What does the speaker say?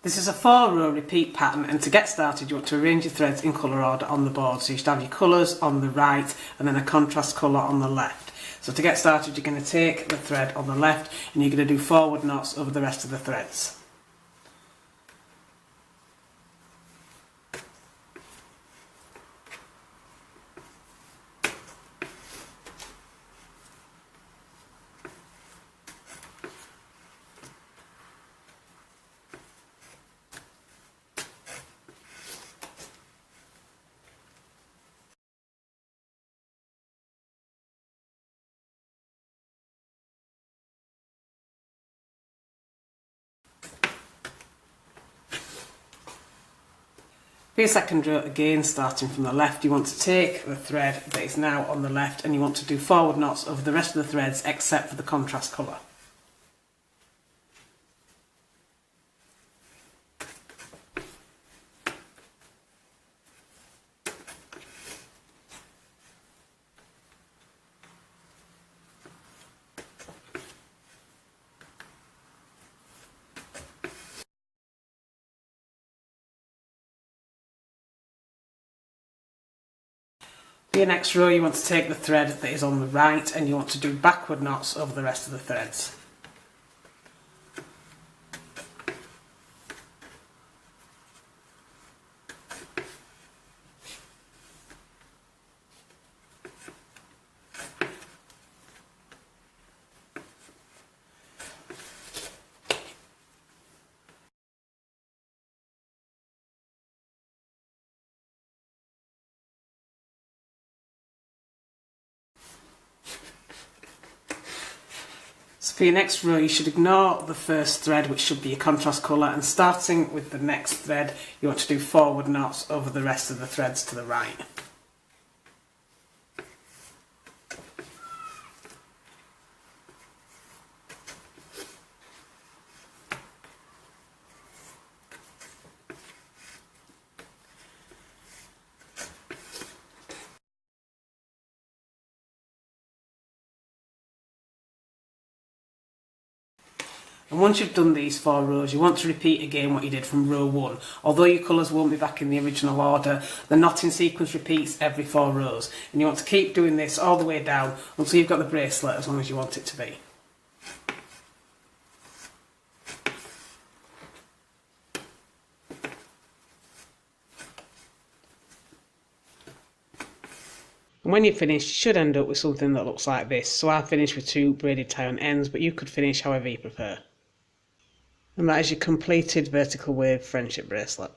This is a 4-row repeat pattern, and to get started you want to arrange your threads in colour order on the board. So you should have your colours on the right and then a contrast colour on the left. So to get started you're going to take the thread on the left and you're going to do forward knots over the rest of the threads. For your second row, again starting from the left, you want to take the thread that is now on the left and you want to do forward knots over the rest of the threads except for the contrast colour. For your next row you want to take the thread that is on the right and you want to do backward knots over the rest of the threads. So for your next row you should ignore the first thread, which should be your contrast colour, and starting with the next thread you want to do forward knots over the rest of the threads to the right. And once you've done these 4 rows, you want to repeat again what you did from row 1. Although your colours won't be back in the original order, the knotting sequence repeats every 4 rows. And you want to keep doing this all the way down until you've got the bracelet as long as you want it to be. And when you finish, you should end up with something that looks like this. So I finished with 2 braided tie-on ends, but you could finish however you prefer. And that is your completed vertical wave friendship bracelet.